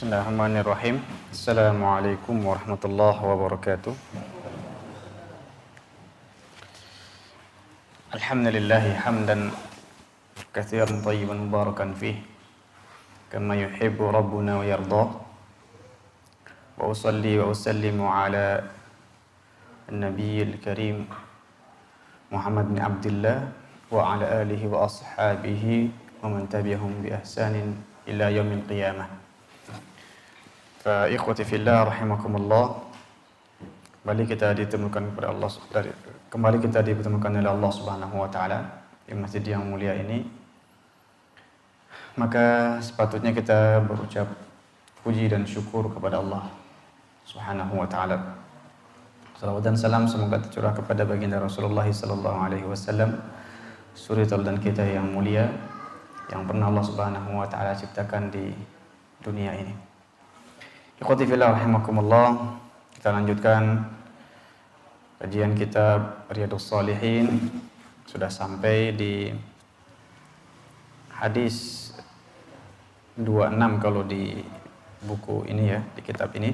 Bismillahirrahmanirrahim. Assalamualaikum warahmatullahi wabarakatuh. Alhamdulillahi hamdan katsiran thayyiban mubarakan fih kama yuhibbu rabbuna wa yarda. Wa usalli wa usallimu ala an-nabiyil karim Muhammad bin Abdullah wa ala alihi wa ashabihi wa man tabi'ahum bi ihsanin ila yaumil qiyamah. Fa ikhwati fillah rahimakumullah. Kembali kita ditemukan oleh Allah Subhanahu wa taala di masjid yang mulia ini. Maka sepatutnya kita berucap puji dan syukur kepada Allah Subhanahu wa taala. Salawat dan salam semoga tercurah kepada baginda Rasulullah sallallahu alaihi wasallam, suri tauladan kita yang mulia yang pernah Allah Subhanahu wa taala ciptakan di dunia ini. Ikhwati fillah rahimakumullah, kita lanjutkan kajian kitab Riyadhus Shalihin. Sudah sampai di hadis 26 kalau di buku ini ya, di kitab ini.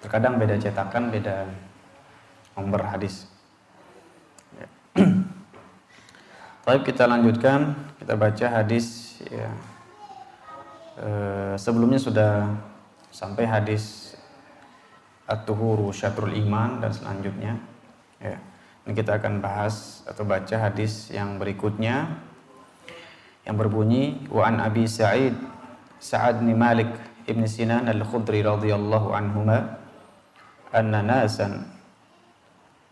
Terkadang beda cetakan, beda nomor hadis. Baik, kita lanjutkan, kita baca hadis ya. Sebelumnya sudah sampai hadis at-tuhuru syatrul iman dan selanjutnya ya. Ini kita akan bahas atau baca hadis yang berikutnya yang berbunyi wa an Abi Sa'ad bin Malik ibn Sinan al-Khudri radhiyallahu anhuma anna nasan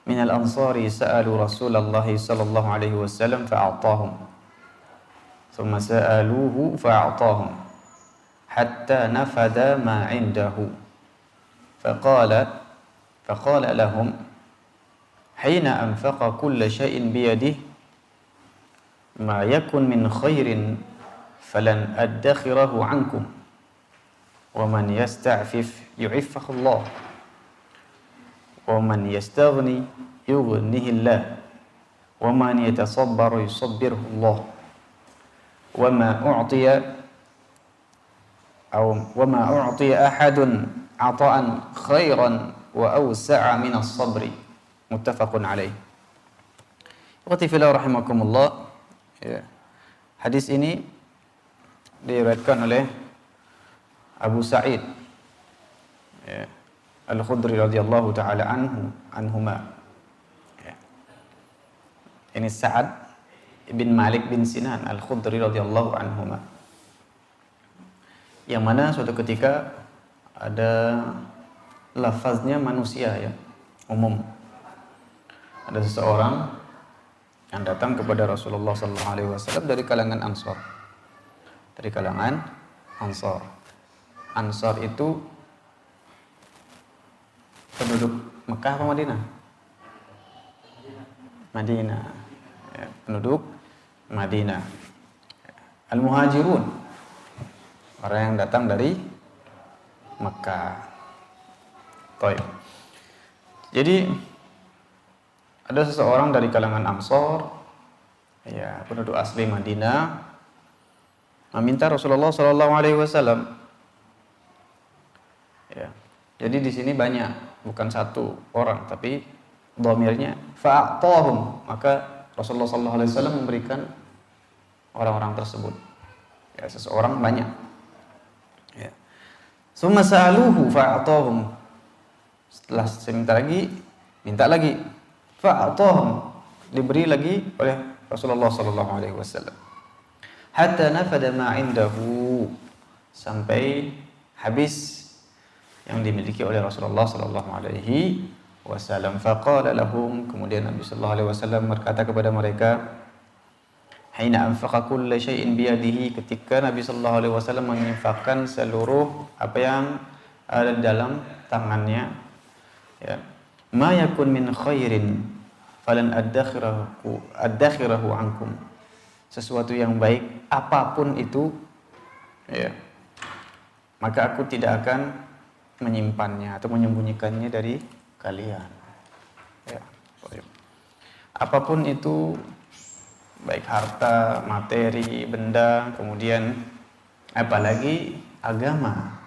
min al-ansari sa'alu Rasulullah sallallahu alaihi wasallam fa'atahum thumma sa'aluhu fa'atahum hatta nafada ma indahu faqala lahum hina anfaqa kulla shay'in biyadihi ma yakun min khairin falan addakhirahu ankum wa man yasta'fif yu'iffahu Allah wa man yastaghni yughnihi Allah wa man yatasabbar yusabbirhu Allah wa ma u'tiya ahadun ata'an khairan wa awsa'a min as-sabri. Muttafaqun alaih. Ikhwati fillah rahimakumullah. Ya. Hadis ini diriwayatkan oleh Abu Sa'id ya, Al-Khudri radhiyallahu taala anhuma. Ya. Ini Sa'ad bin Malik bin Sinan Al-Khudri radhiyallahu anhuma. Yang mana suatu ketika ada lafaznya manusia ya, umum. Ada seseorang yang datang kepada Rasulullah sallallahu alaihi wasallam dari kalangan Ansar. Dari kalangan Ansar. Ansar itu penduduk Mekah atau Madinah? Madinah. Ya, penduduk Madinah. Al-Muhajirun, orang yang datang dari Mekah. Baik. Jadi ada seseorang dari kalangan Ansar, ya, penduduk asli Madinah, meminta Rasulullah sallallahu alaihi wasallam. Ya. Jadi di sini banyak, bukan satu orang, tapi dhamirnya fa'atahum, maka Rasulullah sallallahu alaihi wasallam memberikan orang-orang tersebut. Ya, seseorang banyak. Ya. Summa sa'aluhu fa'atahum. Setelah minta lagi. Fa'atahum, diberi lagi oleh Rasulullah sallallahu alaihi wasallam. Hatta nafada ma indahu, sampai habis yang dimiliki oleh Rasulullah sallallahu alaihi wasallam. Faqala lahum, kemudian Nabi sallallahu alaihi wasallam berkata kepada mereka, hina anfaqa kulla syai'in biyadihi, ketika Nabi sallallahu alaihi wasallam menginfakkan seluruh apa yang ada di dalam tangannya, ya, ma yakun min khairin falan addakhirahu ankum, sesuatu yang baik apapun itu ya, maka aku tidak akan menyimpannya atau menyembunyikannya dari kalian ya. Apapun itu, baik harta, materi, benda, kemudian apalagi agama,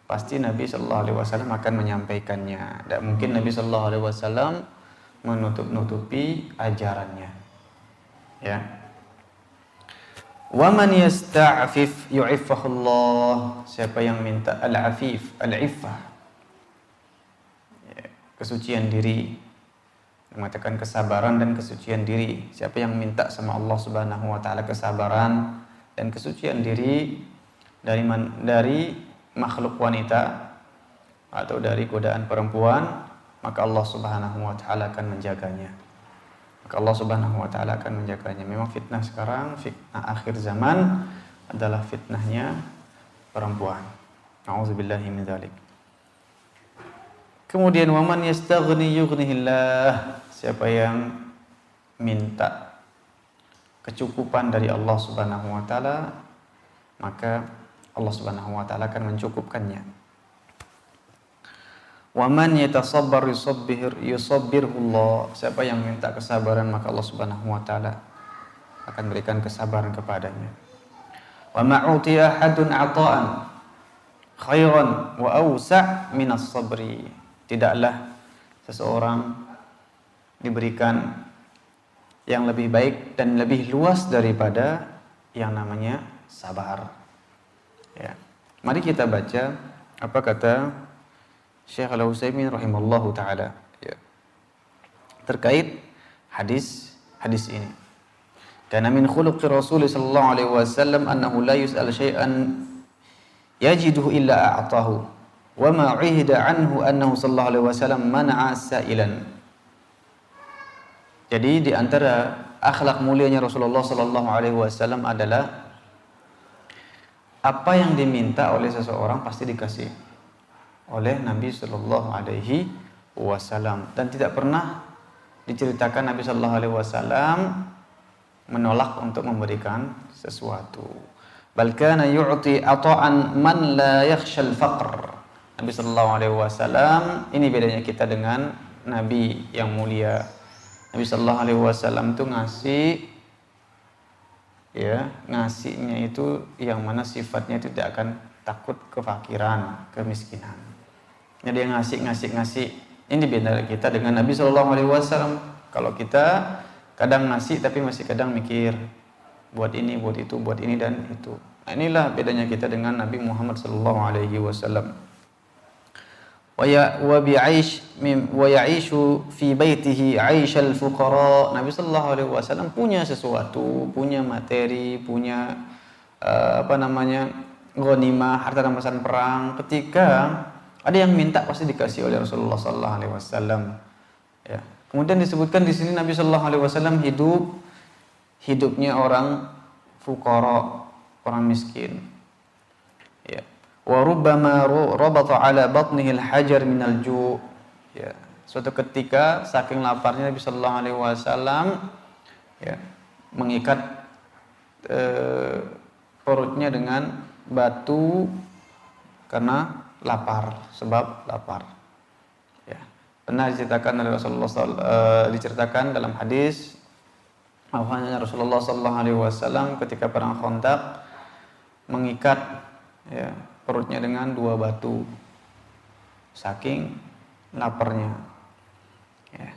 pasti Nabi Shallallahu Alaihi Wasallam akan menyampaikannya. Tidak mungkin Nabi Shallallahu Alaihi Wasallam menutup-nutupi ajarannya. Ya. Wa man yasta'fif yu'iffahullah. Siapa yang minta al-afif, al-iffah, ya, kesucian diri, mengatakan kesabaran dan kesucian diri. Siapa yang minta sama Allah Subhanahu wa taala kesabaran dan kesucian diri dari makhluk wanita atau dari godaan perempuan, maka Allah Subhanahu wa taala akan menjaganya. Maka Allah Subhanahu wa taala akan menjaganya. Memang fitnah sekarang, fitnah akhir zaman adalah fitnahnya perempuan. Nauzubillahi min dzalik. Kemudian waman yastaghni yughnihillah. Siapa yang minta kecukupan dari Allah Subhanahu wa taala, maka Allah Subhanahu wa taala akan mencukupkannya. Wa man yatasabbar yusabbirullah. Siapa yang minta kesabaran, maka Allah Subhanahu wa taala akan berikan kesabaran kepadanya. Wa ma'uti ahadun ata'an khairan wa awsa' minas sabri. Tidaklah seseorang diberikan yang lebih baik dan lebih luas daripada yang namanya sabar. Ya. Mari kita baca apa kata Syekh Al-Utsaimin rahimallahu taala, ya, terkait hadis ini. Karena min khuluqi Rasul sallallahu alaihi wasallam annahu la yus'al syai'an yajiduhu illa a'tahu wa ma 'uhida anhu annahu sallallahu alaihi wasallam mana'a sa'ilan. Jadi di antara akhlak mulianya Rasulullah sallallahu alaihi wasallam adalah apa yang diminta oleh seseorang pasti dikasih oleh Nabi Sallallahu Alaihi Wasallam, dan tidak pernah diceritakan Nabi Sallallahu Alaihi Wasallam menolak untuk memberikan sesuatu. Bal kana yu'ti ata'an man la yakhshal faqr. Nabi Sallallahu Alaihi Wasallam, ini bedanya kita dengan Nabi yang mulia. Nabi Sallallahu Alaihi Wasallam itu ngasihnya itu yang mana sifatnya itu tidak akan takut kefakiran, kemiskinan. Jadi dia ngasih. Ini beda kita dengan Nabi Shallallahu Alaihi Wasallam. Kalau kita kadang ngasih tapi masih kadang mikir buat ini, buat itu, buat ini dan itu. Nah, inilah bedanya kita dengan Nabi Muhammad Shallallahu Alaihi Wasallam. Wa ya'ishu fi baitihi 'aishal fuqara. Nabi Shallallahu Alaihi Wasallam punya sesuatu, punya materi, punya ghanimah, harta rampasan perang. Ketika ada yang minta pasti dikasih oleh Rasulullah sallallahu alaihi wasallam. Ya. Kemudian disebutkan di sini Nabi sallallahu alaihi wasallam hidupnya orang fuqara, orang miskin. Ya. Wa rubbama rabata ala batnihi al-hajar min al-ju'. Ya. Suatu ketika saking laparnya Nabi sallallahu alaihi wasallam ya, mengikat perutnya dengan batu karena sebab lapar. Ya. Pernah diceritakan oleh Rasulullah diceritakan dalam hadis bahwasanya Rasulullah sallallahu alaihi wasallam ketika perang Khandaq mengikat ya, perutnya dengan 2 batu saking laparnya. Ya.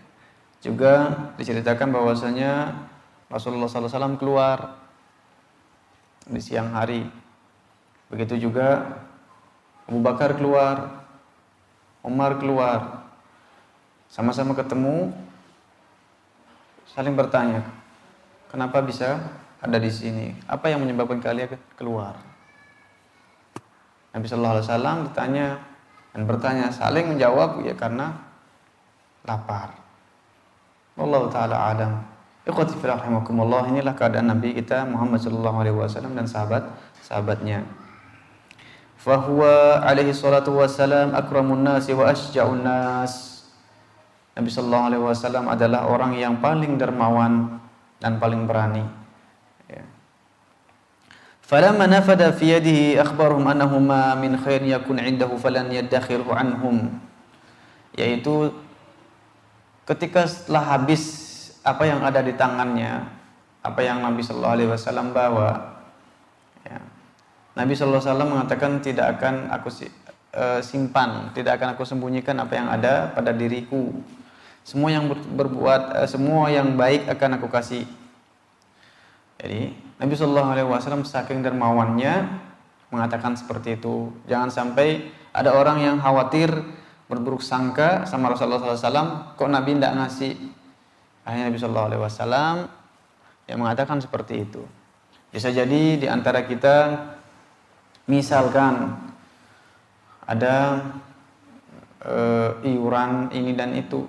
Juga diceritakan bahwasanya Rasulullah sallallahu alaihi wasallam keluar di siang hari. Begitu juga Abu Bakar keluar, Umar keluar, sama-sama ketemu, saling bertanya, kenapa bisa ada di sini? Apa yang menyebabkan kalian keluar? Nabi Sallallahu Alaihi Wasallam ditanya dan bertanya, saling menjawab, ya karena lapar. Wallahu taala alam. Ikhwati fillah rahimakumullah, inilah keadaan Nabi kita Muhammad Sallallahu Alaihi Wasallam dan sahabat-sahabatnya. Fahuwa alaihi salatu wassalam akramun nasi wa asja'un nas. Nabi sallallahu alaihi wasallam adalah orang yang paling dermawan dan paling berani. Ya. Falamma nafada fi yadihi akhbarhum annahu ma min khairin yakun 'indahu falan yadakhirhu anhum. Yaitu ketika setelah habis apa yang ada di tangannya, apa yang Nabi sallallahu alaihi wasallam bawa, ya, Nabi sallallahu alaihi wasallam mengatakan tidak akan aku simpan, tidak akan aku sembunyikan apa yang ada pada diriku. Semua yang semua yang baik akan aku kasih. Jadi Nabi sallallahu alaihi wasallam saking dermawannya mengatakan seperti itu. Jangan sampai ada orang yang khawatir berburuk sangka sama Rasulullah SAW, kok Nabi tidak ngasih. Akhirnya Nabi sallallahu alaihi wasallam yang mengatakan seperti itu. Bisa jadi di antara kita misalkan ada iuran ini dan itu.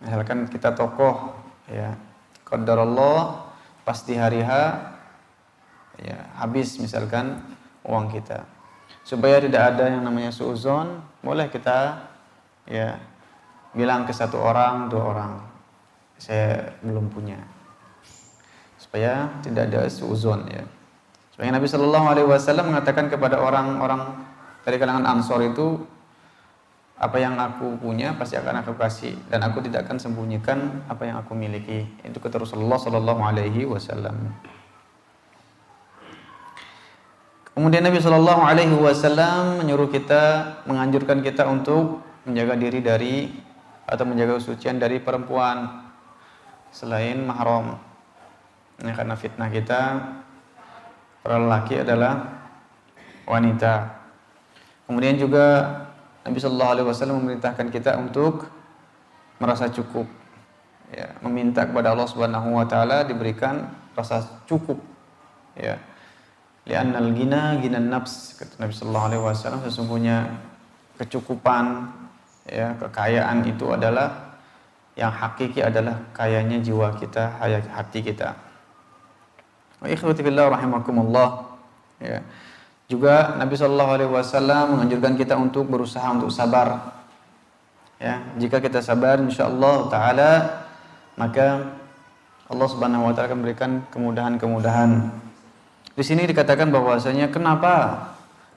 Misalkan kita tokoh, ya, qadarullah pas di hari H, ya, habis misalkan uang kita. Supaya tidak ada yang namanya suuzon, boleh kita, ya, bilang ke satu orang, dua orang, saya belum punya. Supaya tidak ada suuzon, ya. Supaya Nabi Shallallahu Alaihi Wasallam mengatakan kepada orang-orang dari kalangan Ansor itu, apa yang aku punya pasti akan aku kasih, dan aku tidak akan sembunyikan apa yang aku miliki. Itu kata Rasulullah Shallallahu Alaihi Wasallam. Kemudian Nabi Shallallahu Alaihi Wasallam menyuruh kita, menganjurkan kita untuk menjaga diri dari atau menjaga kesucian dari perempuan selain mahram. Nah, karena fitnah kita para lelaki adalah wanita. Kemudian juga Nabi Shallallahu Alaihi Wasallam memerintahkan kita untuk merasa cukup, ya, meminta kepada Allah Subhanahu Wa Taala diberikan rasa cukup, ya. Li'annal ghina ghinan nafs, kata Nabi Shallallahu Alaihi Wasallam, sesungguhnya kecukupan, ya, kekayaan itu adalah yang hakiki adalah kayanya jiwa kita, hati kita. Wa ikhwati fillah rahimakumullah, ya. Juga Nabi Shallallahu Alaihi Wasallam menganjurkan kita untuk berusaha untuk sabar. Ya, jika kita sabar, insyaallah Taala, maka Allah Subhanahu Wa Taala akan memberikan kemudahan-kemudahan. Di sini dikatakan bahwasanya kenapa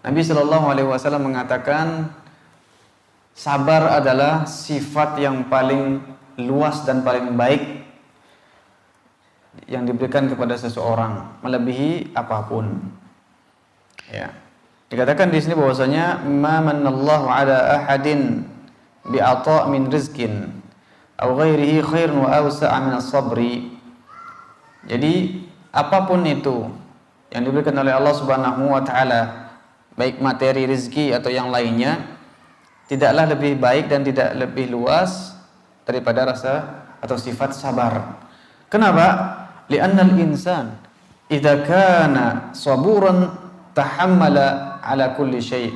Nabi Shallallahu Alaihi Wasallam mengatakan sabar adalah sifat yang paling luas dan paling baik yang diberikan kepada seseorang, melebihi apapun. Ya. Dikatakan di sini bahwasanya ma manallahu ala ahadin bi ata' min rizqin aw ghairihi khairun wa awsa'a min as-sabri. Jadi apapun itu yang diberikan oleh Allah Subhanahu wa taala, baik materi rezeki atau yang lainnya, tidaklah lebih baik dan tidak lebih luas daripada rasa atau sifat sabar. Kenapa? Li'annal insan idza kana saburan tahammala ala kulli syai'.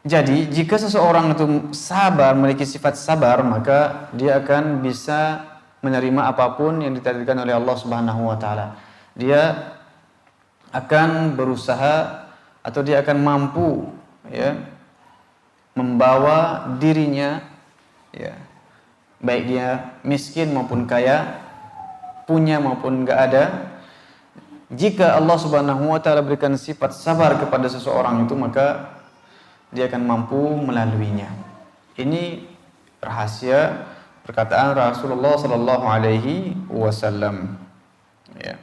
Jadi jika seseorang itu sabar, memiliki sifat sabar, maka dia akan bisa menerima apapun yang ditakdirkan oleh Allah Subhanahu wa taala. Dia akan berusaha atau dia akan mampu, ya, membawa dirinya, ya, baik dia miskin maupun kaya, punya maupun enggak ada. Jika Allah Subhanahu wa taala berikan sifat sabar kepada seseorang itu, maka dia akan mampu melaluinya. Ini rahasia perkataan Rasulullah sallallahu alaihi wasallam. Ya.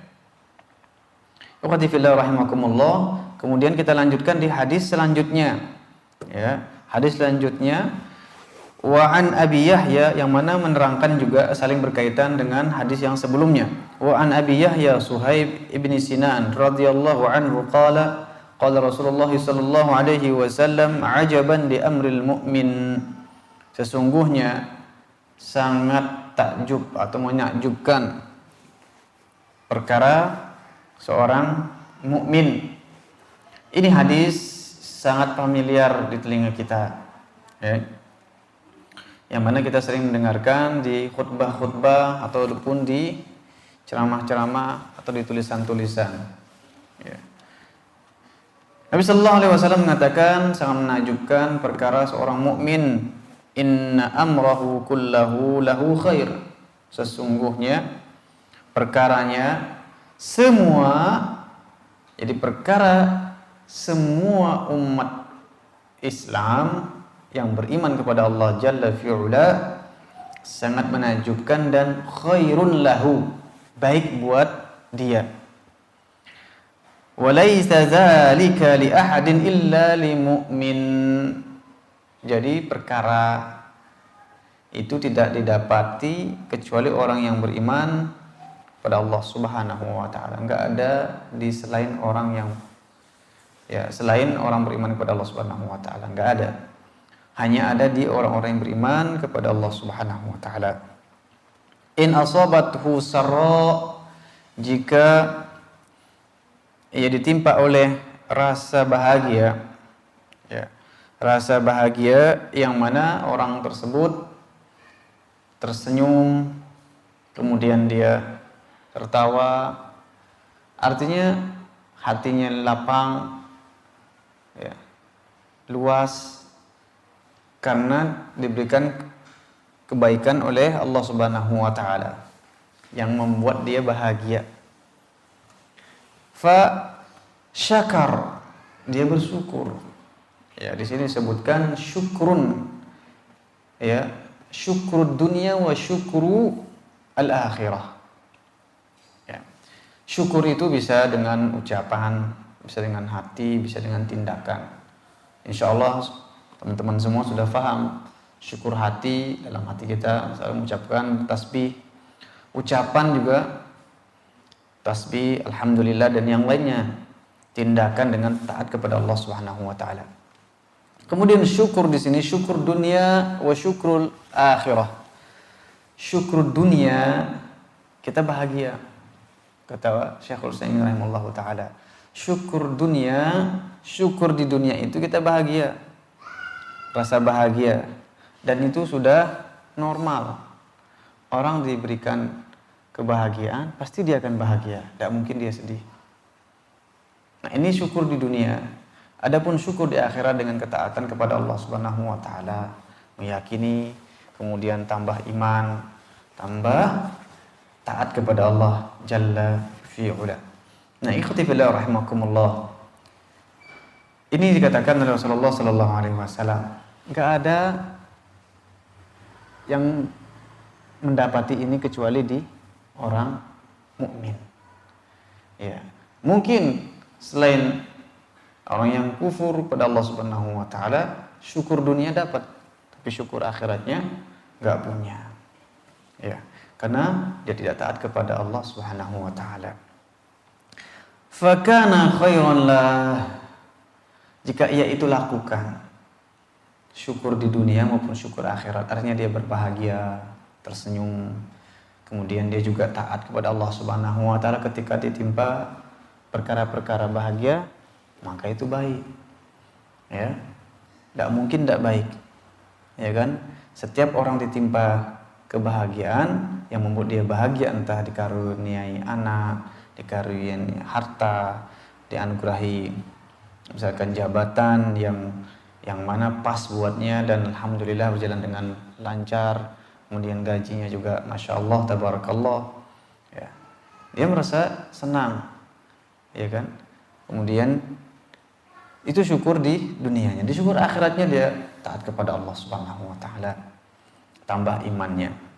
Ukhti fillah rahimakumullah. Kemudian kita lanjutkan di hadis selanjutnya. Ya, hadis selanjutnya wa an Abi Yahya, yang mana menerangkan juga saling berkaitan dengan hadis yang sebelumnya. Wa an Abi Yahya Suhaib ibn Sinan radhiyallahu anhu qala qala Rasulullah sallallahu alaihi wasallam ajaban li amril mu'min. Sesungguhnya sangat takjub atau menakjubkan perkara seorang mukmin. Ini hadis sangat familiar di telinga kita, ya, yang mana kita sering mendengarkan di khutbah-khutbah ataupun di ceramah-ceramah atau di tulisan-tulisan. Ya. Nabi Sallallahu Alaihi Wasallam mengatakan sangat menakjubkan perkara seorang mukmin. Inna amrahu kullahu lahu khair. Sesungguhnya perkaranya semua, jadi perkara semua umat Islam yang beriman kepada Allah Jalla fi'ula sangat menakjubkan dan khairun lahu, baik buat dia. Wa laisa dzalika li ahadin illa limu'min. Jadi perkara itu tidak didapati kecuali orang yang beriman pada Allah Subhanahu wa taala. Enggak ada di selain orang yang selain orang beriman kepada Allah Subhanahu wa taala, enggak ada. Hanya ada di orang-orang yang beriman kepada Allah Subhanahu wa taala. In asabathu sarra, jika ia ditimpa oleh rasa bahagia, rasa bahagia yang mana orang tersebut tersenyum, kemudian dia tertawa, artinya hatinya lapang, luas, karena diberikan kebaikan oleh Allah Subhanahu wa taala yang membuat dia bahagia. Fa syakar, dia bersyukur. Di sini disebutkan syukrun. Syukrud dunia wa syukru al-akhirah. Syukur itu bisa dengan ucapan, bisa dengan hati, bisa dengan tindakan. Insya Allah teman-teman semua sudah paham. Syukur hati, dalam hati kita selalu mengucapkan tasbih. Ucapan juga tasbih, alhamdulillah dan yang lainnya. Tindakan dengan taat kepada Allah Subhanahu wa taala. Kemudian syukur di sini syukur dunia wa syukrul akhirah. Syukur dunia kita bahagia. Kata Syekhul Utsaimin rahimahullahu taala, syukur dunia, syukur di dunia itu kita bahagia. Rasa bahagia, dan itu sudah normal. Orang diberikan kebahagiaan, pasti dia akan bahagia, tidak mungkin dia sedih. Nah, ini syukur di dunia. Adapun syukur di akhirat dengan ketaatan kepada Allah Subhanahu wa taala, meyakini, kemudian tambah iman, tambah taat kepada Allah Jalla fi'ula. Nah, ikhwati fillah rahimakumullah. Ini dikatakan oleh Rasulullah sallallahu alaihi wasallam, enggak ada yang mendapati ini kecuali di orang mukmin. Mungkin selain orang yang kufur pada Allah Subhanahu wa taala, syukur dunia dapat, tapi syukur akhiratnya enggak punya. Karena dia tidak taat kepada Allah Subhanahu wa taala. Fa kana khairan lah, jika ia itu lakukan syukur di dunia maupun syukur akhirat, artinya dia berbahagia, tersenyum, kemudian dia juga taat kepada Allah Subhanahu wa taala ketika ditimpa perkara-perkara bahagia, maka itu baik. Tidak mungkin tidak baik. Setiap orang ditimpa kebahagiaan yang membuat dia bahagia, entah dikaruniai anak, dikaruniai harta, dianugerahi misalkan jabatan yang mana pas buatnya dan alhamdulillah berjalan dengan lancar, kemudian gajinya juga masya Allah tabarakallah, dia merasa senang, kemudian itu syukur di dunianya. Di syukur akhiratnya dia taat kepada Allah Subhanahu wa taala, tambah imannya.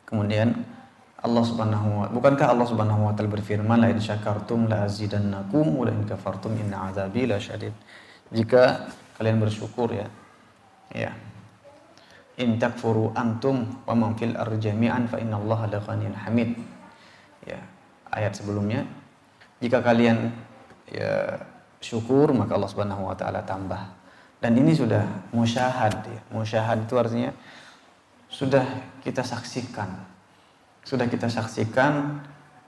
Kemudian Allah Subhanahu wa, bukankah Allah Subhanahu wa taala berfirman, la in syakartum la azidannakum wa la in kafartum inna azabi lasyadid. Jika kalian bersyukur in takfuru antum wa man fil ardi jami'an fa innallaha la ghaniyyun hamid. Ayat sebelumnya, jika kalian syukur maka Allah Subhanahu wa taala tambah. Dan ini sudah musyahad. Musyahad itu artinya sudah kita saksikan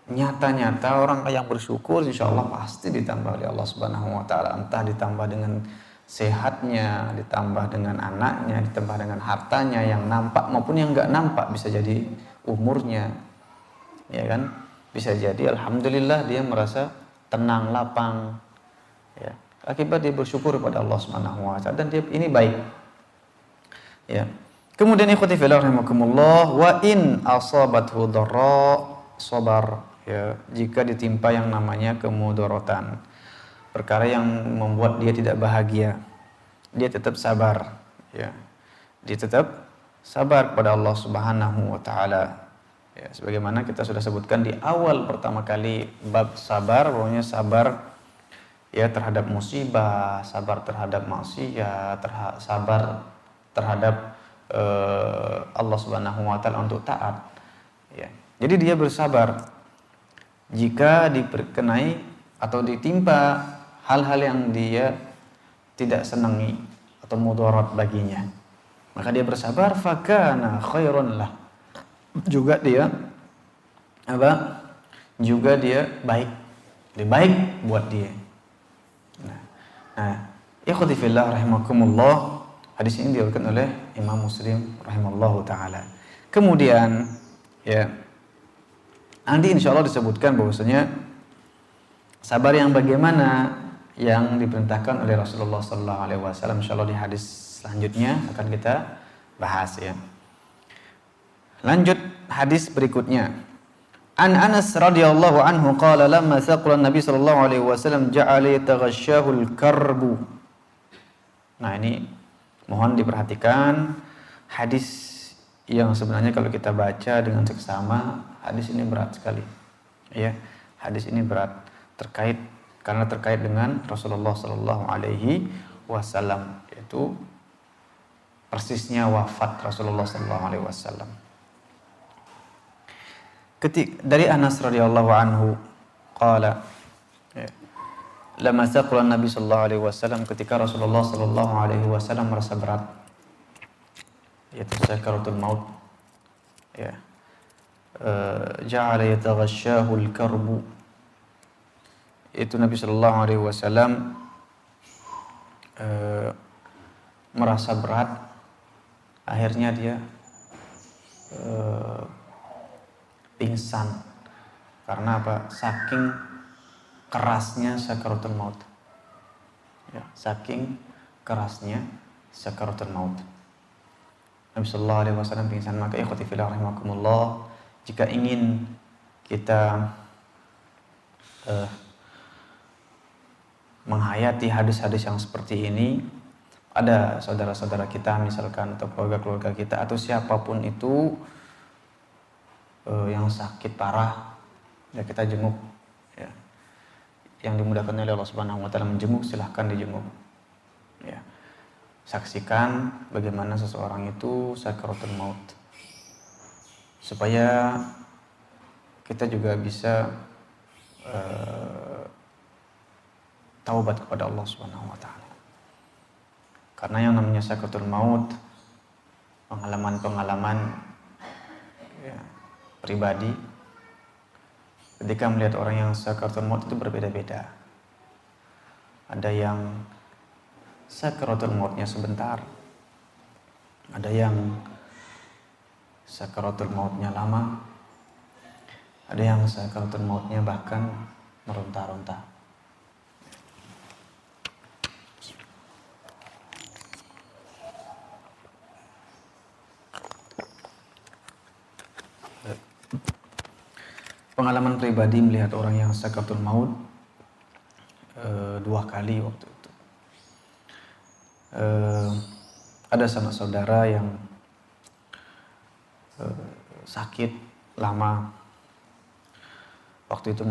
nyata-nyata orang yang bersyukur insya Allah pasti ditambah oleh Allah Subhanahu wa taala, entah ditambah dengan sehatnya, ditambah dengan anaknya, ditambah dengan hartanya yang nampak maupun yang enggak nampak, bisa jadi umurnya, bisa jadi alhamdulillah dia merasa tenang, lapang, akibat dia bersyukur kepada Allah Subhanahu wa taala, dan dia ini baik. Kemudian ikhwati fillah rahimakumullah, wa in asabathu dharra sabar, jika ditimpa yang namanya kemudaratan, perkara yang membuat dia tidak bahagia, dia tetap sabar, dia tetap sabar kepada Allah Subhanahu wa taala, Ya, sebagaimana kita sudah sebutkan di awal pertama kali bab sabar, pokoknya sabar ya terhadap musibah, sabar terhadap maksiat, sabar terhadap Allah Subhanahu wa taala untuk taat. Ya. Jadi dia bersabar jika diperkenai atau ditimpa hal-hal yang dia tidak senangi atau mudarat baginya. Maka dia bersabar, fakana khairun lah. Juga dia apa? Juga dia baik. Dia baik buat dia. Nah, ikhwati fillah rahimakumullah, hadis ini diriwayatkan oleh Imam Muslim rahimallahu taala. Kemudian ya nanti insyaallah disebutkan bahwasanya sabar yang bagaimana yang diperintahkan oleh Rasulullah sallallahu alaihi wasallam, insyaallah di hadis selanjutnya akan kita bahas ya. Lanjut hadis berikutnya. An Anas radhiyallahu anhu qala lamma saqala Nabi sallallahu alaihi wasallam ja'ala yataghasyahu al-karbu. Nah, ini mohon diperhatikan hadis yang sebenarnya kalau kita baca dengan seksama, hadis ini berat sekali. Ya, hadis ini berat karena terkait dengan Rasulullah sallallahu alaihi wasallam, yaitu persisnya wafat Rasulullah sallallahu alaihi wasallam. Dari Anas radhiyallahu anhu qala lama saqala Nabi sallallahu alaihi wasallam, ketika Rasulullah sallallahu alaihi wasallam merasa berat, yaitu sakaratul maut, ya, ja'ala yataghasyahu al-karbu, itu Nabi sallallahu alaihi wasallam merasa berat, akhirnya dia pingsan. Karena apa? Saking kerasnya sakaratul maut. Ya, saking kerasnya sakaratul maut. Nabi sallallahu alaihi wasallam pingsan. Maka ikhwati fillah rahimakumullah, jika ingin kita menghayati hadis-hadis yang seperti ini, ada saudara-saudara kita misalkan atau keluarga-keluarga kita atau siapapun itu yang sakit parah, ya kita jenguk ya. Yang dimudahkan oleh Allah Subhanahu wa taala menjenguk, silahkan dijenguk. Ya. Saksikan bagaimana seseorang itu sakaratul maut. Supaya kita juga bisa taubat kepada Allah Subhanahu wa taala. Karena yang namanya sakaratul maut, pengalaman-pengalaman ya, pribadi ketika melihat orang yang sakaratul maut itu berbeda-beda. Ada yang sakaratul mautnya sebentar, ada yang sakaratul mautnya lama, ada yang sakaratul mautnya bahkan meronta-ronta. Pengalaman pribadi melihat orang yang sakaratul maut 2 kali waktu itu. Ada sanak saudara yang sakit lama. Waktu itu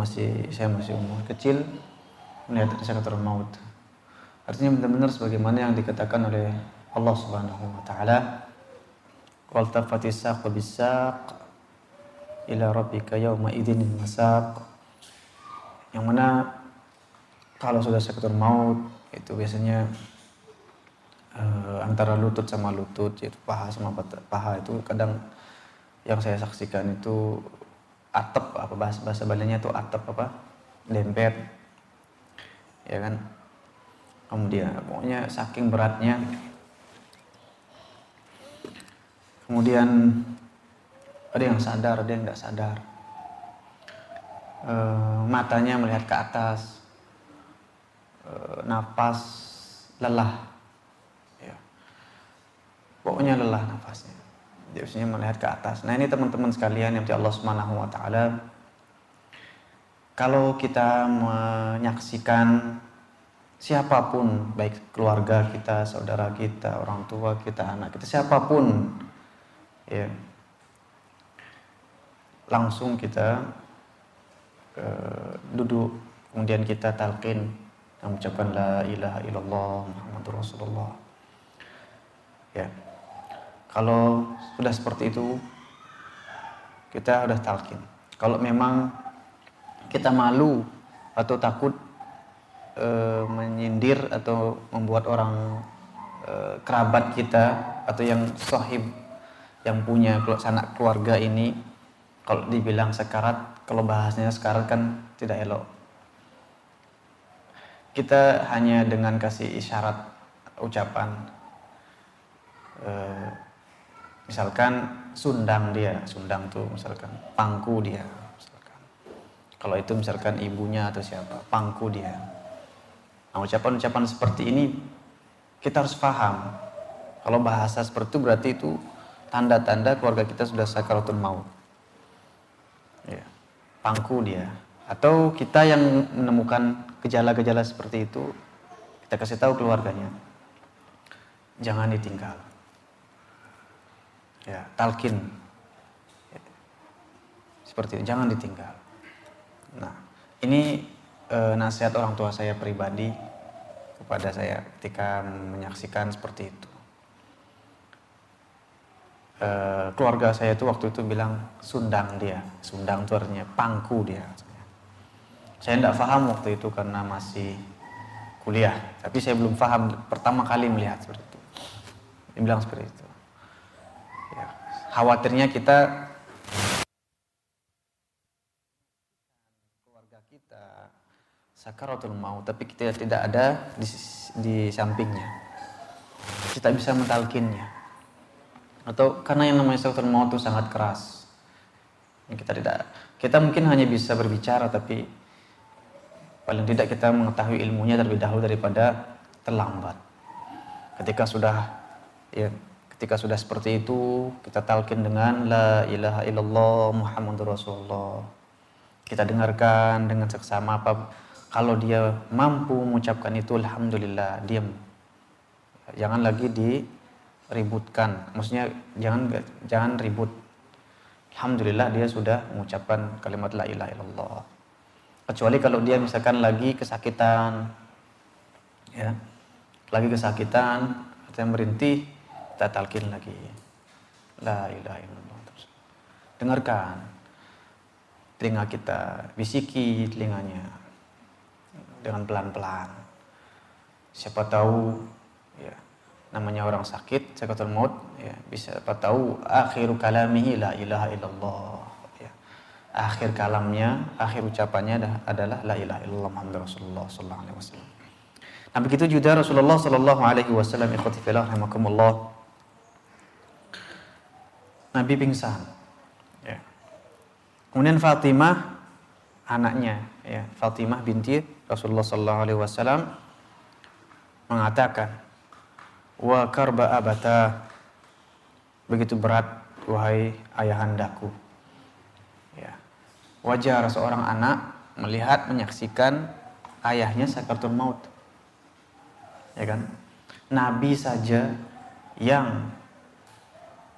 saya masih umur kecil, melihat sakaratul maut. Artinya benar-benar sebagaimana yang dikatakan oleh Allah Subhanahu wa taala, wal tafatis saq bis-saq ila rabbika yauma idzinin masaq. Yang mana kalau sudah sakaratul maut itu biasanya antara lutut sama lutut, yaitu paha sama paha, itu kadang yang saya saksikan itu atap, apa bahasa Balinya itu atap apa? Dempet. Ya kan? Kemudian pokoknya saking beratnya. Kemudian ada yang sadar, ada yang enggak sadar. Matanya melihat ke atas. Napas lelah. Ya. Pokoknya lelah nafasnya. Biasanya melihat ke atas. Nah, ini teman-teman sekalian yang Allah Subhanahu wa taala, kalau kita menyaksikan siapapun, baik keluarga kita, saudara kita, orang tua kita, anak kita, siapapun ya, langsung kita duduk, kemudian kita talqin dan mengucapkan la ilaha illallah Muhammadur Rasulullah. Ya. Kalau sudah seperti itu, kita udah talqin. Kalau memang kita malu atau takut menyindir atau membuat orang kerabat kita atau yang sahib yang punya sanak keluarga ini, kalau dibilang sekarat, kalau bahasanya sekarat kan tidak elok. Kita hanya dengan kasih isyarat ucapan, misalkan sundang dia, sundang tuh misalkan pangku dia, misalkan. Kalau itu misalkan ibunya atau siapa, pangku dia. Nah, ucapan-ucapan seperti ini kita harus paham. Kalau bahasa seperti itu berarti itu tanda-tanda keluarga kita sudah sakaratul maut. Ya, pangku dia. Atau kita yang menemukan gejala-gejala seperti itu, kita kasih tahu keluarganya, jangan ditinggal. Ya, talqin. Ya, seperti itu, jangan ditinggal. Nah, ini nasihat orang tua saya pribadi kepada saya ketika menyaksikan seperti itu. Keluarga saya itu waktu itu bilang sundang dia, sundang itu artinya pangku dia. Saya tidak paham waktu itu karena masih kuliah, tapi saya belum paham pertama kali melihat seperti itu. Dia bilang seperti itu. Ya, khawatirnya kita keluarga kita sakaratul maut, tapi kita tidak ada di sampingnya. Kita bisa mentalkinnya. Atau karena yang namanya sakaratul maut itu sangat keras. Kita mungkin hanya bisa berbicara, tapi paling tidak kita mengetahui ilmunya terlebih dahulu daripada terlambat. Ketika sudah seperti itu, kita talqin dengan la ilaha illallah Muhammadur Rasulullah. Kita dengarkan dengan seksama apa. Kalau dia mampu mengucapkan itu, alhamdulillah, diam. Jangan lagi diributkan. Maksudnya jangan ribut. Alhamdulillah dia sudah mengucapkan kalimat la ilaha illallah. Kecuali kalau dia misalkan lagi kesakitan, ya, lagi kesakitan, atau yang merintih, kita talqin lagi, la ilaha illallah. Dengarkan, telinga kita, bisiki telinganya dengan pelan-pelan. Siapa tahu, ya, namanya orang sakit, sakaratul maut, ya, siapa tahu akhiru kalamihi la ilaha illallah. Akhir kalamnya, akhir ucapannya adalah la ilaha illallah Muhammadur Rasulullah sallallahu alaihi wasallam. Nah, begitu juga Rasulullah sallallahu alaihi wasallam, ikhwati fillah rahimakumullah. Nabi pingsan. Ya. Kemudian Fatimah anaknya, ya, Fatimah binti Rasulullah sallallahu alaihi wasallam mengatakan, "Wa karba abata." Begitu berat wahai ayahandaku. Wajar seorang anak melihat, menyaksikan ayahnya sakaratul maut. Ya kan? Nabi saja yang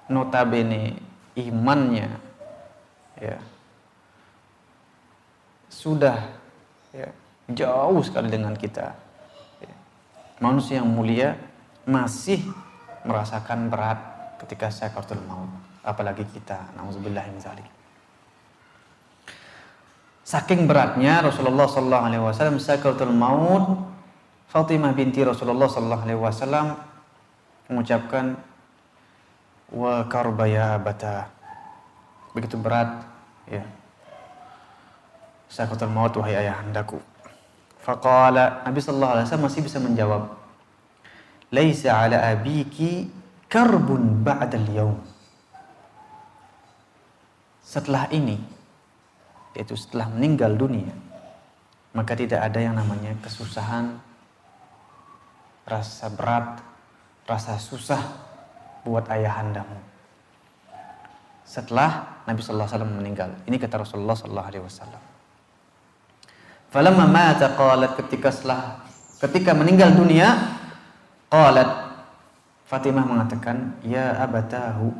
notabene imannya, ya, sudah, ya, jauh sekali dengan kita. Ya. Manusia yang mulia masih merasakan berat ketika sakaratul maut, apalagi kita. Nauzubillah min dzalik. Saking beratnya Rasulullah sallallahu alaihi wasallam sakaratul maut, Fatimah binti Rasulullah sallallahu alaihi wasallam mengucapkan wa karbaya abata. Begitu berat, ya, sakaratul maut wahai ayahandaku. Faqala, Nabi sallallahu alaihi wasallam masih bisa menjawab, laisa ala abiki karbun ba'dal yaum. Setelah ini, yaitu setelah meninggal dunia, maka tidak ada yang namanya kesusahan, rasa berat, rasa susah buat ayahandamu setelah Nabi sallallahu alaihi wasallam meninggal. Ini kata Rasulullah sallallahu alaihi wasallam. Falamma mata qalat, ketika meninggal dunia, qalat, Fatimah mengatakan, ya abatahu,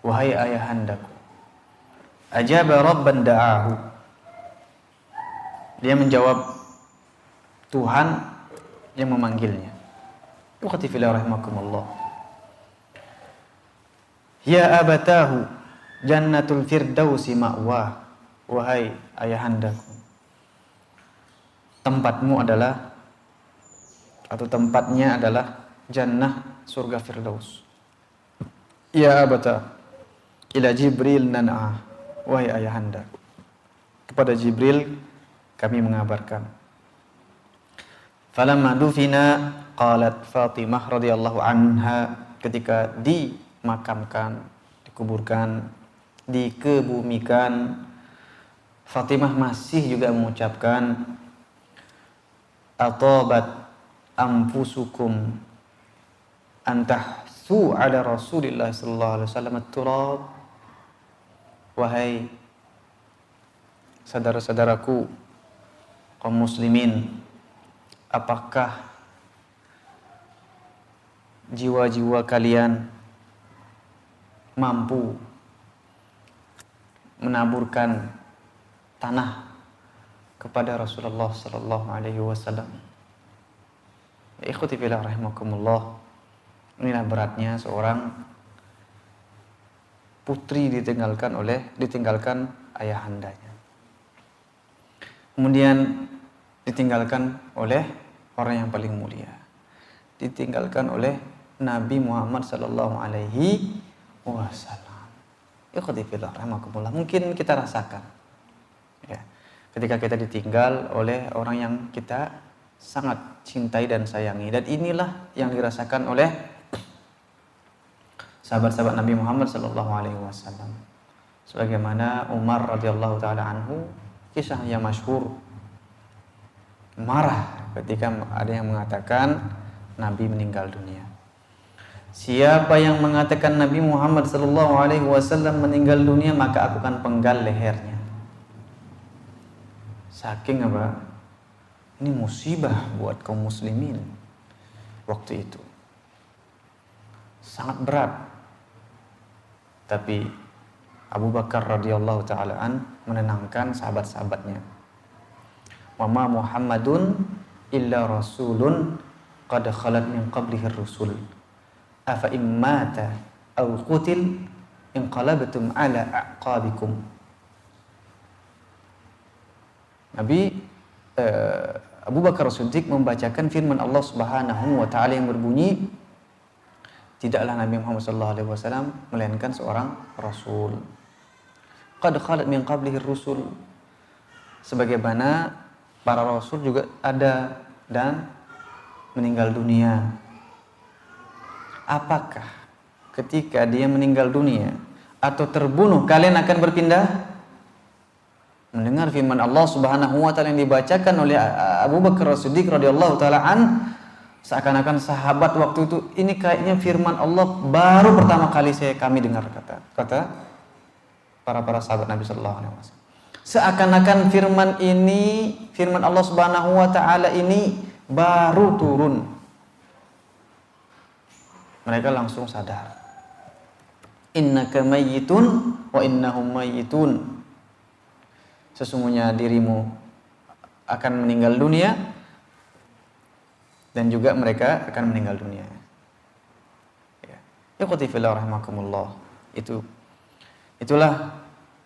wahai ayahandaku, Ajaba rabban da'ahu. Dia menjawab Tuhan yang memanggilnya. Ukhti fillah rahimakumullah. Ya abatahu jannatul firdausi ma'wah. Wahai ayahandaku, tempatmu adalah atau tempatnya adalah jannah surga firdaus. Ya abata ila Jibril nan'ah. Wahai ayahanda, kepada Jibril kami mengabarkan. Falamma dufina qalat Fatimah radhiyallahu anha, ketika dimakamkan, dikuburkan, dikebumikan, Fatimah masih juga mengucapkan atabat anfusukum antahsu ala Rasulillah sallallahu alaihi wasallam at-turab. Wahai saudara-saudaraku kaum muslimin, apakah jiwa-jiwa kalian mampu menaburkan tanah kepada Rasulullah sallallahu alaihi wasallam? Ikhwati fillah rahimakumullah, inilah beratnya seorang putri ditinggalkan ayahandanya. Kemudian ditinggalkan oleh orang yang paling mulia. Ditinggalkan oleh Nabi Muhammad sallallahu alaihi wasallam. Ikhwati fillah rahimakumullah, mungkin kita rasakan ya, ketika kita ditinggal oleh orang yang kita sangat cintai dan sayangi, dan inilah yang dirasakan oleh sahabat-sahabat Nabi Muhammad sallallahu alaihi wasallam. Sebagaimana Umar radhiyallahu taala anhu, kisah yang masyhur, marah ketika ada yang mengatakan Nabi meninggal dunia. Siapa yang mengatakan Nabi Muhammad sallallahu alaihi wasallam meninggal dunia, maka aku akan penggal lehernya. Saking apa? Ini musibah buat kaum muslimin waktu itu. Sangat berat. Tapi Abu Bakar radhiyallahu taala an menenangkan sahabat-sahabatnya. Wa ma Muhammadun illa rasulun qad khalat min qablihi rusul. Afa immata aw qutil inqalabtum ala a'qabikum. Nabi Abu Bakar As-Siddiq membacakan firman Allah Subhanahu wa taala yang berbunyi, tidaklah Nabi Muhammad sallallahu alaihi wasallam melainkan seorang rasul. Qad khalat min qablihi rusul. Sebagaimana para rasul juga ada dan meninggal dunia. Apakah ketika dia meninggal dunia atau terbunuh kalian akan berpindah? Mendengar firman Allah Subhanahu wa taala yang dibacakan oleh Abu Bakar As-Siddiq radhiyallahu taala an, seakan-akan sahabat waktu itu, ini kayaknya firman Allah baru pertama kali kami dengar, kata para sahabat Nabi sallallahu alaihi wasallam. Seakan-akan firman Allah Subhanahu wa taala ini baru turun. Mereka langsung sadar. Innaka mayyitun wa innahum mayyitun. Sesungguhnya dirimu akan meninggal dunia dan juga mereka akan meninggal dunia. Ya. Ikhwati fillah rahimakumullah. Itulah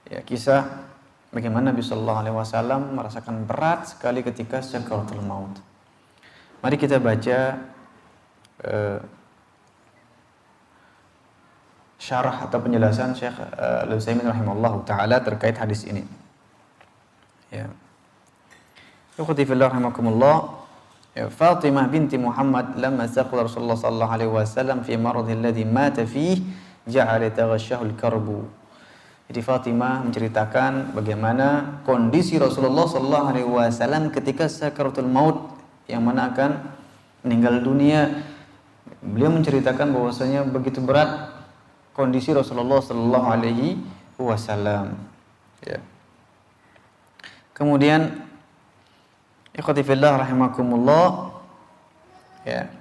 ya kisah bagaimana Nabi sallallahu alaihi wasallam merasakan berat sekali ketika sakaratul maut. Mari kita baca syarah atau penjelasan Syekh Al-Utsaimin rahimahullahu taala terkait hadis ini. Ya. Ikhwati fillah rahimakumullah. Ya, Fatimah binti Muhammad lamma saqala Rasulullah sallallahu alaihi wasallam fi maradhi alladhi mata fihi ja'ala taghashahu al-karbu. Jadi Fatimah menceritakan bagaimana kondisi Rasulullah sallallahu alaihi wasallam ketika sakaratul maut, yang mana akan meninggal dunia. Beliau menceritakan bahwasanya begitu berat kondisi Rasulullah sallallahu alaihi wasallam. Ya. Kemudian ikhwati fillah rahimakumullah, ya,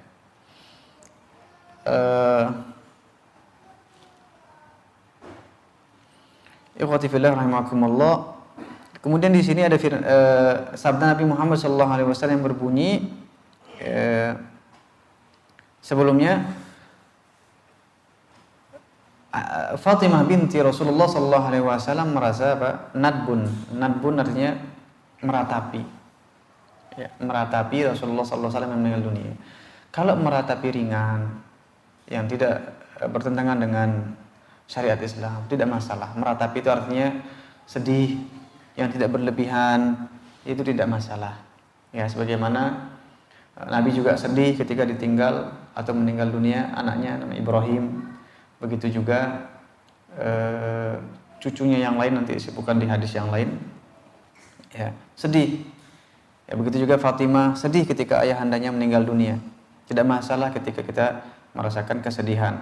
Ikhwati fillah rahimakumullah. Kemudian di sini ada sabda Nabi Muhammad SAW yang berbunyi sebelumnya, Fatimah binti Rasulullah SAW merasa apa? Nadbun artinya meratapi. Ya, meratapi Rasulullah SAW yang meninggal dunia. Kalau meratapi ringan, yang tidak bertentangan dengan syariat Islam, tidak masalah. Meratapi itu artinya sedih yang tidak berlebihan, itu tidak masalah. Ya, sebagaimana Nabi juga sedih ketika ditinggal atau meninggal dunia anaknya namanya Ibrahim. Begitu juga cucunya yang lain, nanti disebutkan di hadis yang lain. Ya, sedih. Ya, begitu juga Fatimah sedih ketika ayahandanya meninggal dunia. Tidak masalah ketika kita merasakan kesedihan.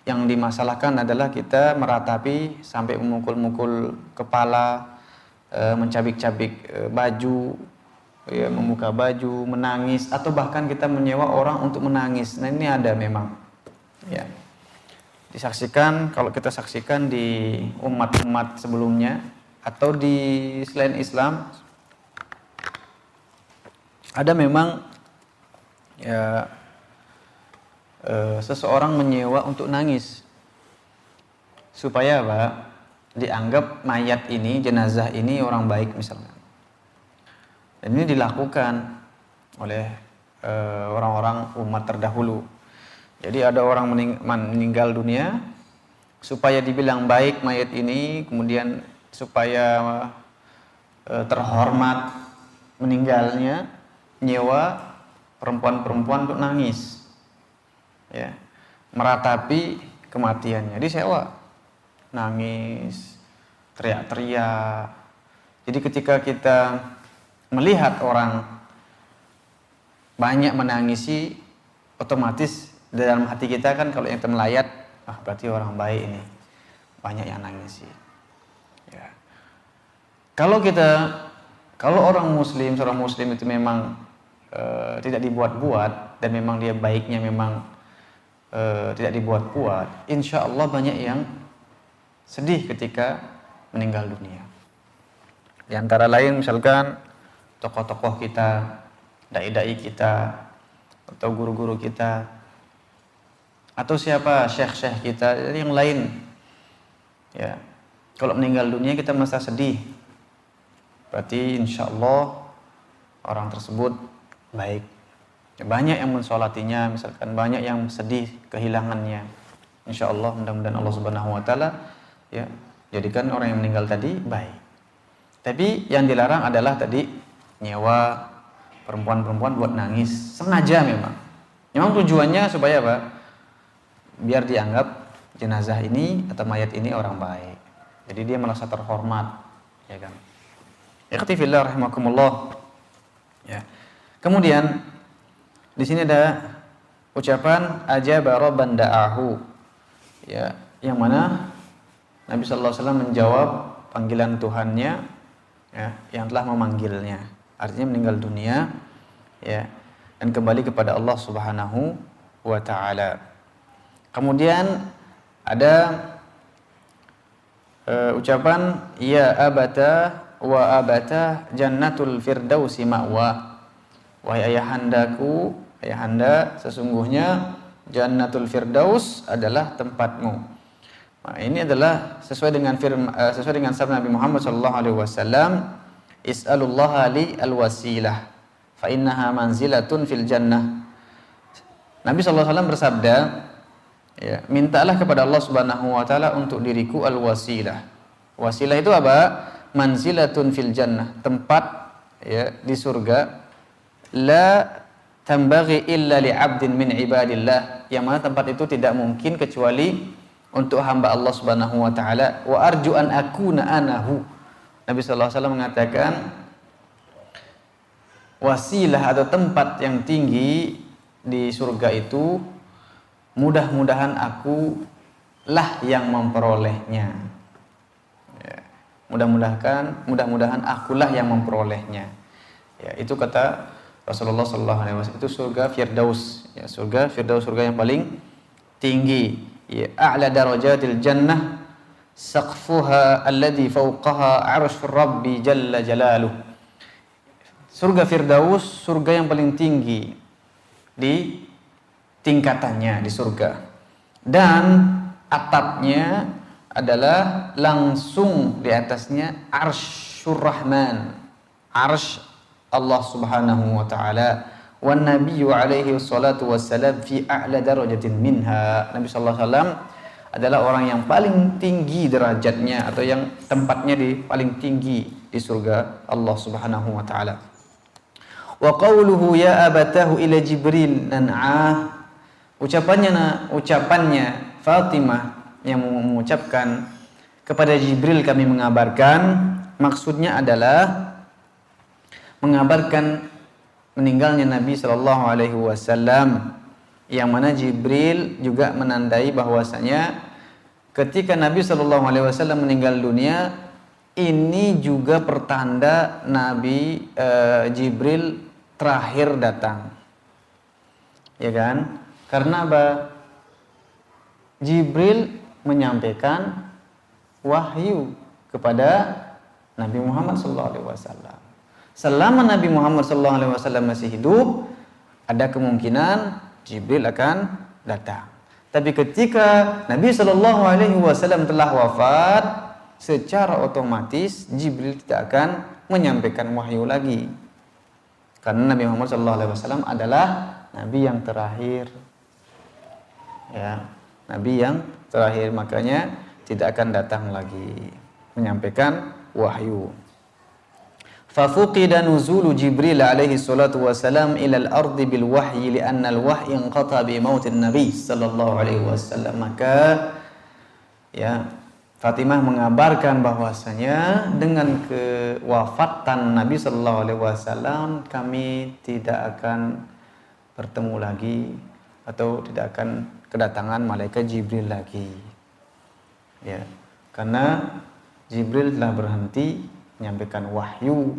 Yang dimasalahkan adalah kita meratapi sampai memukul-mukul kepala, mencabik-cabik baju, ya, membuka baju, menangis, atau bahkan kita menyewa orang untuk menangis. Nah, ini ada memang. Ya. Disaksikan, kalau kita saksikan di umat-umat sebelumnya atau di selain Islam, ada memang ya seseorang menyewa untuk nangis supaya apa? Dianggap mayat ini, jenazah ini orang baik misalnya. Dan ini dilakukan oleh orang-orang umat terdahulu. Jadi ada orang meninggal dunia supaya dibilang baik mayat ini, kemudian supaya terhormat meninggalnya, nyewa perempuan-perempuan untuk nangis, ya, meratapi kematiannya, disewa, nangis, teriak-teriak. Jadi ketika kita melihat orang banyak menangisi, otomatis dalam hati kita kan kalau yang melayat, berarti orang baik ini, banyak yang nangisi. Ya. Kalau orang muslim, seorang muslim itu memang tidak dibuat-buat dan memang dia baiknya memang tidak dibuat-buat, insya Allah banyak yang sedih ketika meninggal dunia. Di antara lain misalkan tokoh-tokoh kita, dai-dai kita, atau guru-guru kita, atau siapa syekh-syekh kita yang lain. Ya, kalau meninggal dunia kita merasa sedih, berarti insya Allah orang tersebut baik. Ya, banyak yang mensolatinya, misalkan banyak yang sedih kehilangannya. Insya Allah mudah-mudahan Allah Subhanahu Wa Taala ya jadikan orang yang meninggal tadi baik. Tapi yang dilarang adalah tadi nyewa perempuan-perempuan buat nangis sengaja memang. Memang tujuannya supaya apa? Biar dianggap jenazah ini atau mayat ini orang baik. Jadi dia merasa terhormat, ya kan? Ikhti fillah rahimakumullah. Ya. Kemudian di sini ada ucapan ajaba rabban da'ahu. Ya, yang mana Nabi sallallahu alaihi wasallam menjawab panggilan Tuhannya, ya, yang telah memanggilnya. Artinya meninggal dunia, ya, dan kembali kepada Allah Subhanahu wa taala. Kemudian ada ucapan ya abata wa abata jannatul firdausi ma'wa. Wahai ayahandaku, ayahanda, sesungguhnya jannatul firdaus adalah tempatmu. Nah, ini adalah sesuai dengan sabda Nabi Muhammad SAW, is'alullaha li alwasilah fa innaha manzilatun fil jannah. Nabi SAW bersabda, ya, mintalah kepada Allah Subhanahu wa taala untuk diriku al-wasilah. Wasilah itu apa? Manzilatun fil jannah, tempat, ya, di surga. La tambaghi illa li 'abdin min ibadillah, yang mana tempat itu tidak mungkin kecuali untuk hamba Allah Subhanahu wa taala. Wa arju an akuna anahu. Nabi sallallahu alaihi wasallam mengatakan wasilah atau tempat yang tinggi di surga itu, mudah-mudahan aku lah yang memperolehnya. Ya. Mudah-mudahan akulah yang memperolehnya. Ya, itu kata Rasulullah SAW. Itu surga Firdaus. Ya, surga Firdaus, surga yang paling tinggi. Ya, a'la darajatil jannah, saqfuha alladhi fawqaha 'arsyur rabbi jalla jalaluh. Surga Firdaus, surga yang paling tinggi di tingkatannya di surga. Dan atapnya adalah langsung di atasnya Arsyur Rahman, Arsy Allah Subhanahu wa taala. Wan nabiyyu alaihi wassalatu wassalam fi a'la darajatin minha. Nabi sallallahu alaihi wasallam adalah orang yang paling tinggi derajatnya atau yang tempatnya di paling tinggi di surga Allah Subhanahu wa taala. Wa qawluhu ya abatahu ila Jibril nan'ah. Ucapannya Fatimah yang mengucapkan kepada Jibril kami mengabarkan, maksudnya adalah mengabarkan meninggalnya Nabi sallallahu alaihi wasallam, yang mana Jibril juga menandai bahwasanya ketika Nabi sallallahu alaihi wasallam meninggal dunia, ini juga pertanda Nabi Jibril terakhir datang. Ya kan? Karena apa? Jibril menyampaikan wahyu kepada Nabi Muhammad sallallahu alaihi wasallam. Selama Nabi Muhammad sallallahu alaihi wasallam masih hidup, ada kemungkinan Jibril akan datang. Tapi ketika Nabi sallallahu alaihi wasallam telah wafat, secara otomatis Jibril tidak akan menyampaikan wahyu lagi. Karena Nabi Muhammad sallallahu alaihi wasallam adalah nabi yang terakhir. Ya, nabi yang terakhir, makanya tidak akan datang lagi menyampaikan wahyu. Fafuqida nuzulu Jibril alaihi salatu wasalam ila al-ardi bil wahyi li'anna al-wahyi inqata bi mautin nabi sallallahu alaihi wasallam. Maka ya, Fatimah mengabarkan bahwasanya dengan kewafatan Nabi sallallahu alaihi wasallam kami tidak akan bertemu lagi atau tidak akan kedatangan malaikat Jibril lagi. Ya, karena Jibril telah berhenti menyampaikan wahyu,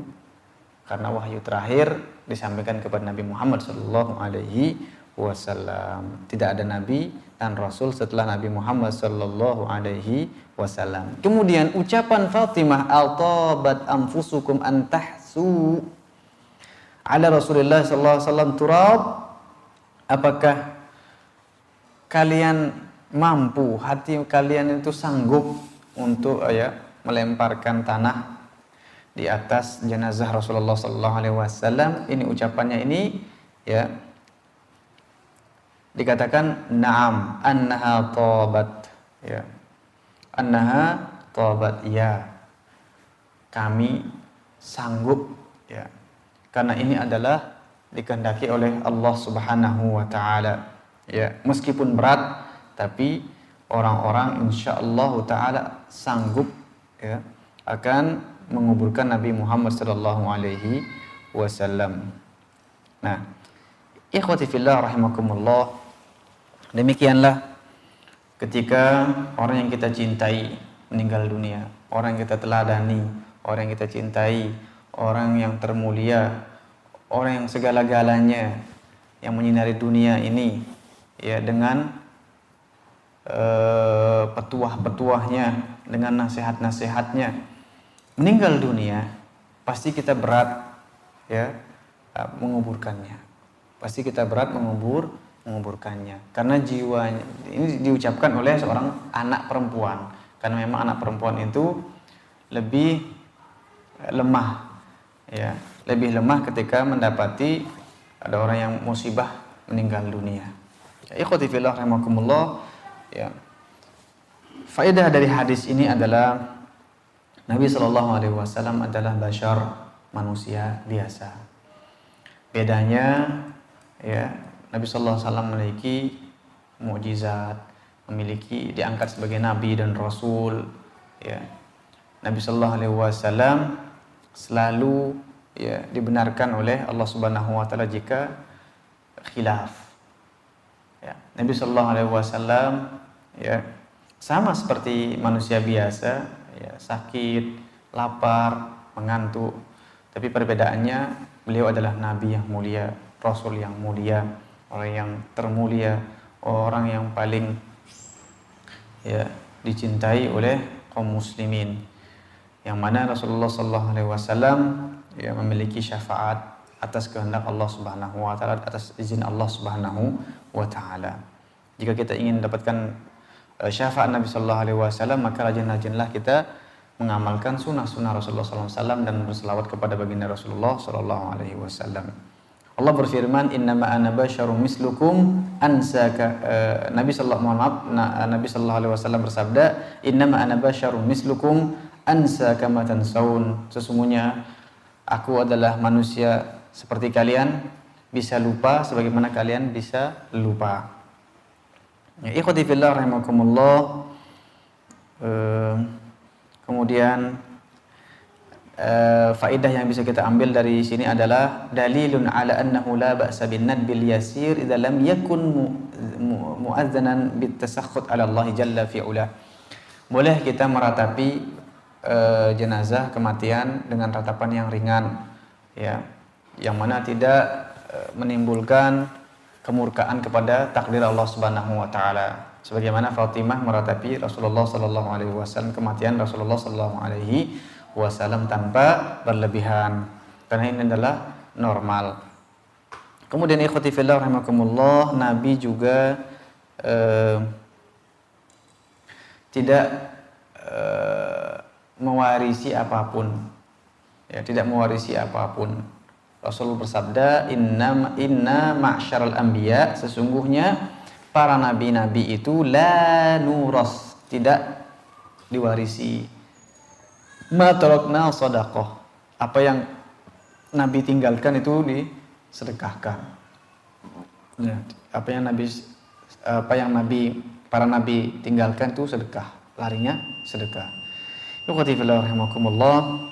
karena wahyu terakhir disampaikan kepada Nabi Muhammad sallallahu alaihi wasallam. Tidak ada nabi dan rasul setelah Nabi Muhammad sallallahu alaihi wasallam. Kemudian ucapan Fatimah, al-tabat anfusukum an tahsu ala Rasulullah sallallahu alaihi wasallam turab. Apakah kalian mampu, hati kalian itu sanggup untuk melemparkan tanah di atas jenazah Rasulullah sallallahu alaihi wasallam? Ini ucapannya ini ya dikatakan na'am annaha tabat, ya annaha tabat, ya kami sanggup, ya karena ini adalah dikehendaki oleh Allah Subhanahu wa taala. Ya, meskipun berat, tapi orang-orang insyaallah taala sanggup ya akan menguburkan Nabi Muhammad sallallahu alaihi wasallam. Nah, ikhwati fillah rahimakumullah, demikianlah ketika orang yang kita cintai meninggal dunia, orang yang kita teladani, orang yang kita cintai, orang yang termulia, orang yang segala-galanya yang menyinari dunia ini ya dengan petuah-petuahnya, dengan nasihat-nasihatnya, meninggal dunia, pasti kita berat ya menguburkannya. Pasti kita berat menguburkannya. Karena jiwanya ini diucapkan oleh seorang anak perempuan. Karena memang anak perempuan itu lebih lemah ya, lebih lemah ketika mendapati ada orang yang musibah meninggal dunia. Ya, ikhwati fillah rahimakumullah, ya. Faedah dari hadis ini adalah Nabi sallallahu alaihi wasallam adalah bashar, manusia biasa. Bedanya ya, Nabi sallallahu alaihi wasallam memiliki mukjizat, memiliki diangkat sebagai nabi dan rasul, ya. Nabi sallallahu alaihi wasallam selalu ya dibenarkan oleh Allah Subhanahu wa taala jika khilaf. Ya, Nabi sallallahu alaihi wasallam ya sama seperti manusia biasa, ya sakit, lapar, mengantuk. Tapi perbedaannya beliau adalah nabi yang mulia, rasul yang mulia, orang yang termulia, orang yang paling ya dicintai oleh kaum muslimin, yang mana Rasulullah sallallahu alaihi wasallam ya memiliki syafaat atas kehendak Allah Subhanahu wa taala, atas izin Allah Subhanahu wa taala. Jika kita ingin mendapatkan syafaat Nabi sallallahu alaihi wasallam, maka rajin-rajinlah kita mengamalkan sunnah-sunnah Rasulullah sallallahu alaihi wasallam dan berselawat kepada baginda Rasulullah sallallahu alaihi wasallam. Allah berfirman, innama ana basyarum mislukum ansaka. Nabi sallallahu alaihi wasallam bersabda, innama ana basyarum mislukum ansaka ma tansaun. Sesungguhnya aku adalah manusia seperti kalian, bisa lupa sebagaimana kalian bisa lupa. Ya, ikhwati fillah rahimakumullah. Kemudian faedah yang bisa kita ambil dari sini adalah dalilun ala annahu la ba'sa bin nadbil yasir idza lam yakun mu'adzanan bit tasakhut ala Allah jalla fi ula. Boleh kita meratapi jenazah kematian dengan ratapan yang ringan, ya, yang mana tidak menimbulkan kemurkaan kepada takdir Allah Subhanahu wa taala. Sebagaimana Fatimah meratapi Rasulullah sallallahu alaihi wasallam, kematian Rasulullah sallallahu alaihi wasallam tanpa berlebihan, karena ini adalah normal. Kemudian ikhwati fillah rahimakumullah, Nabi juga tidak mewarisi apapun, ya, tidak mewarisi apapun. Rasul bersabda, inna ma'syaral anbiya, sesungguhnya para nabi-nabi itu la nuras, tidak diwarisi. Ma tarakna shadaqah, apa yang Nabi tinggalkan itu disedekahkan. Ya, apa yang para nabi tinggalkan itu sedekah, larinya sedekah. Ikhwati fillah rahimakumullah,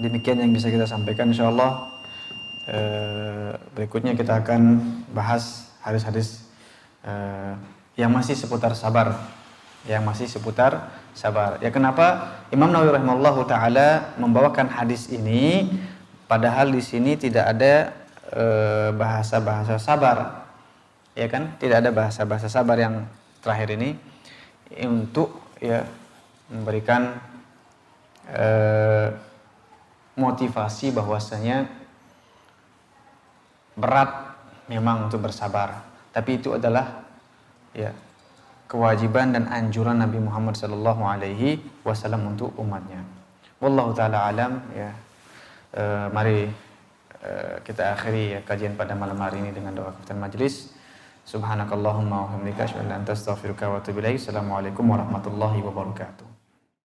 demikian yang bisa kita sampaikan insyaallah. Berikutnya kita akan bahas hadis-hadis yang masih seputar sabar. Ya, kenapa Imam Nawawi rahimahullahu taala membawakan hadis ini padahal di sini tidak ada bahasa-bahasa sabar. Ya kan? Tidak ada bahasa-bahasa sabar yang terakhir ini untuk ya memberikan motivasi bahwasanya berat memang untuk bersabar, tapi itu adalah ya kewajiban dan anjuran Nabi Muhammad sallallahu alaihi wasallam untuk umatnya. Wallahu taala alam, ya. Mari kita akhiri ya, kajian pada malam hari ini dengan doa kafatan majelis. Subhanakallahumma wa bihamdika asyhadu an la ilaha illa anta astaghfiruka wa atubu ilaik. Assalamualaikum warahmatullahi wabarakatuh.